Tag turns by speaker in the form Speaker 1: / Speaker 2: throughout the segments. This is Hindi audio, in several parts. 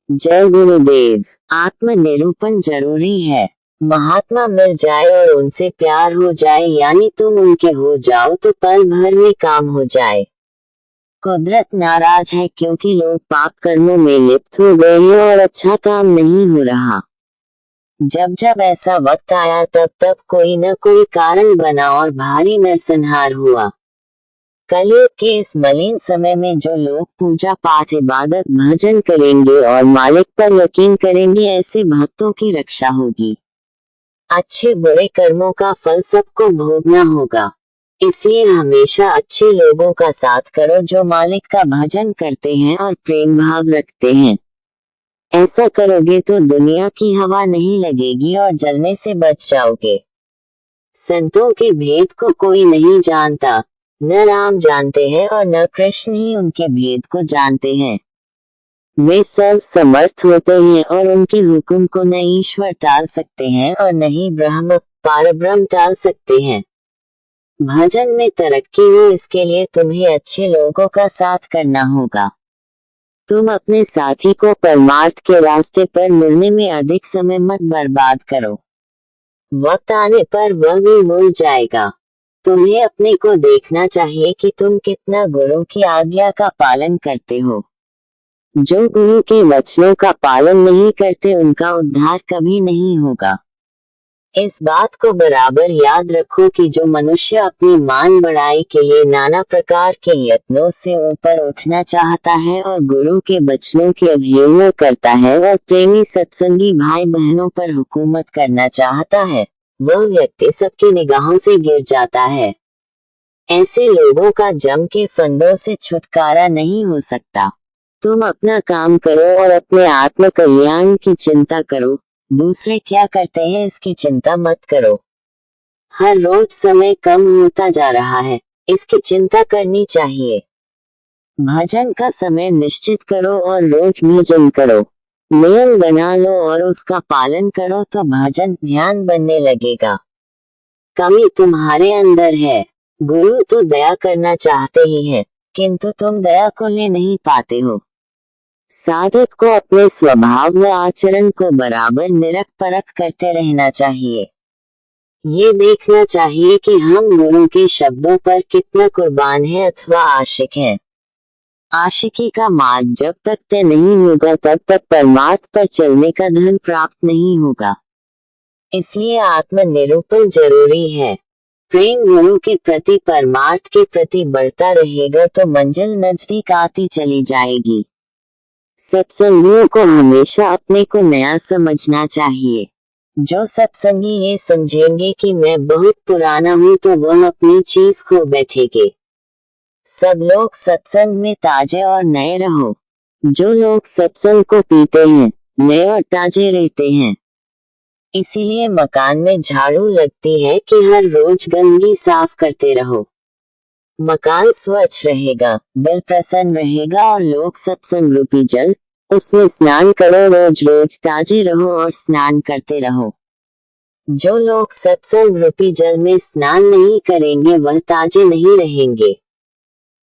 Speaker 1: जय गुरुदेव। आत्मनिरूपण जरूरी है। महात्मा मिल जाए और उनसे प्यार हो जाए, यानी तुम उनके हो जाओ तो पल भर में काम हो जाए। कुदरत नाराज है क्योंकि लोग पाप कर्मों में लिप्त हो गए हैं और अच्छा काम नहीं हो रहा। जब जब ऐसा वक्त आया तब तब कोई न कोई कारण बना और भारी नरसंहार हुआ। कलयुग के इस मलिन समय में जो लोग पूजा पाठ इबादत भजन करेंगे और मालिक पर यकीन करेंगे, ऐसे भक्तों की रक्षा होगी। अच्छे बुरे कर्मों का फल सबको भोगना होगा। इसलिए हमेशा अच्छे लोगों का साथ करो जो मालिक का भजन करते हैं और प्रेम भाव रखते हैं। ऐसा करोगे तो दुनिया की हवा नहीं लगेगी और जलने से बच जाओगे। संतों के भेद को कोई नहीं जानता, न राम जानते हैं और न कृष्ण ही उनके भेद को जानते हैं। वे सर्व समर्थ होते हैं और उनके हुक्म को न ईश्वर टाल सकते हैं और न ही ब्रह्म पारब्रह्म टाल सकते हैं। भजन में तरक्की हो, इसके लिए तुम्हें अच्छे लोगों का साथ करना होगा। तुम अपने साथी को परमार्थ के रास्ते पर मिलने में अधिक समय मत बर्बाद करो। वक्त आने पर वह भी मुड़ जाएगा। तुम्हें अपने को देखना चाहिए कि तुम कितना गुरु की आज्ञा का पालन करते हो। जो गुरु के वचनों का पालन नहीं करते उनका उद्धार कभी नहीं होगा। इस बात को बराबर याद रखो कि जो मनुष्य अपनी मान बढ़ाई के लिए नाना प्रकार के यत्नों से ऊपर उठना चाहता है और गुरु के वचनों की अवहेलना करता है और प्रेमी सत्संगी भाई बहनों पर हुकूमत करना चाहता है, वह व्यक्ति सबकी निगाहों से गिर जाता है। ऐसे लोगों का जम के फंदों से छुटकारा नहीं हो सकता। तुम अपना काम करो और अपने आत्म कल्याण की चिंता करो। दूसरे क्या करते हैं इसकी चिंता मत करो। हर रोज समय कम होता जा रहा है, इसकी चिंता करनी चाहिए। भजन का समय निश्चित करो और रोज भजन करो। नियम बना लो और उसका पालन करो तो भजन ध्यान बनने लगेगा। कमी तुम्हारे अंदर है। गुरु तो दया करना चाहते ही हैं, किंतु तुम दया को ले नहीं पाते हो। साधक को अपने स्वभाव व आचरण को बराबर निरख परख करते रहना चाहिए। ये देखना चाहिए कि हम गुरु के शब्दों पर कितना कुर्बान हैं अथवा आशिक हैं। आशिकी का मार्ग जब तक तय नहीं होगा तब तक परमार्थ पर चलने का धन प्राप्त नहीं होगा। इसलिए आत्मनिरूपण जरूरी है। प्रेम गुरु के प्रति परमार्थ के प्रति बढ़ता रहेगा तो मंजिल नजदीक आती चली जाएगी। सत्संगियों को हमेशा अपने को नया समझना चाहिए। जो सत्संगी ये समझेंगे कि मैं बहुत पुराना हूँ तो वह अपनी चीज खो बैठेंगे। सब लोग सत्संग में ताजे और नए रहो। जो लोग सत्संग को पीते हैं, नए और ताजे रहते हैं। इसीलिए मकान में झाड़ू लगती है कि हर रोज गंदगी साफ करते रहो। मकान स्वच्छ रहेगा, दिल प्रसन्न रहेगा और लोग सत्संग रूपी जल उसमें स्नान करो। रोज रोज ताजे रहो और स्नान करते रहो। जो लोग सत्संग रूपी जल में स्नान नहीं करेंगे वह ताजे नहीं रहेंगे।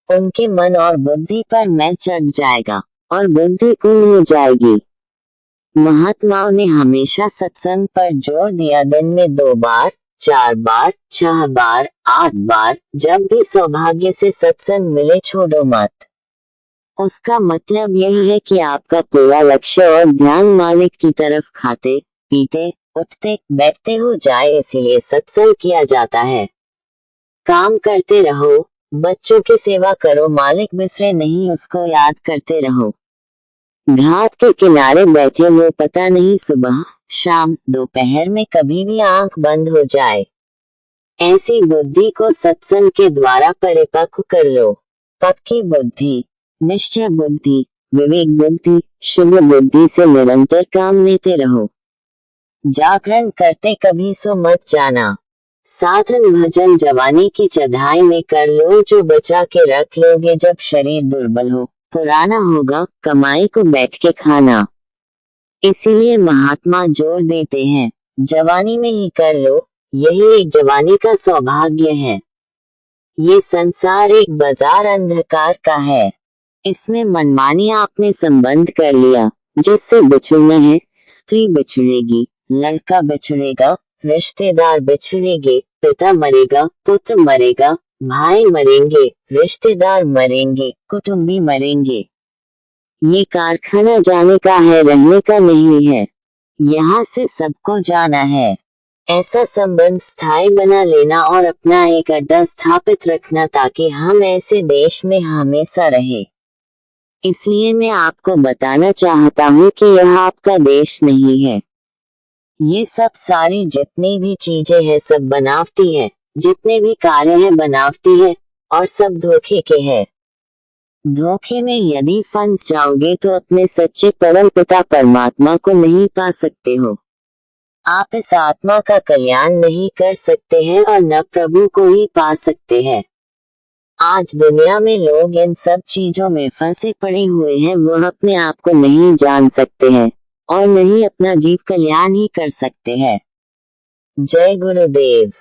Speaker 1: उनके मन और बुद्धि पर मैल चढ़ जाएगा और बुद्धि गुम हो जाएगी। महात्माओं ने हमेशा सत्संग पर जोर दिया। दिन में 2 बार, 4 बार, 6 बार, 8 बार, जब भी सौभाग्य से सत्संग मिले छोड़ो मत। उसका मतलब यह है कि आपका पूरा लक्ष्य और ध्यान मालिक की तरफ खाते पीते उठते बैठते हो जाए, इसीलिए सत्संग किया जाता है। काम करते रहो, बच्चों की सेवा करो, मालिक बिसरे नहीं उसको याद करते रहो। घाट के किनारे बैठे हो, पता नहीं सुबह शाम दोपहर में कभी भी आंख बंद हो जाए। ऐसी बुद्धि को सत्संग के द्वारा परिपक्व कर लो। पक्की बुद्धि, निश्चय बुद्धि, विवेक बुद्धि, शुद्ध बुद्धि से निरंतर काम लेते रहो। जागरण करते कभी सो मत जाना। साधन भजन जवानी की चढ़ाई में कर लो, जो बचा के रख लोगे जब शरीर दुर्बल हो पुराना होगा, कमाई को बैठ के खाना। इसीलिए महात्मा जोर देते हैं जवानी में ही कर लो, यही एक जवानी का सौभाग्य है। ये संसार एक बाजार अंधकार का है। इसमें मनमानी आपने संबंध कर लिया, जिससे बिछड़ना है, स्त्री बिछड़ेगी, लड़का बिछड़ेगा, रिश्तेदार बिछड़ेंगे, पिता मरेगा, पुत्र मरेगा, भाई मरेंगे, रिश्तेदार मरेंगे, कुटुंबी मरेंगे। ये कारखाना जाने का है, रहने का नहीं है। यहाँ से सबको जाना है। ऐसा संबंध स्थायी बना लेना और अपना एक अड्डा स्थापित रखना ताकि हम ऐसे देश में हमेशा रहे। इसलिए मैं आपको बताना चाहता हूँ कि यह आपका देश नहीं है। ये सब सारी जितनी भी चीजें हैं सब बनावटी है, जितने भी कार्य हैं बनावटी है और सब धोखे के हैं। धोखे में यदि फंस जाओगे तो अपने सच्चे परम पिता परमात्मा को नहीं पा सकते हो। आप इस आत्मा का कल्याण नहीं कर सकते हैं और न प्रभु को ही पा सकते हैं। आज दुनिया में लोग इन सब चीजों में फंसे पड़े हुए हैं, वह अपने आप को नहीं जान सकते हैं और नहीं अपना जीव कल्याण ही कर सकते हैं। जय गुरुदेव।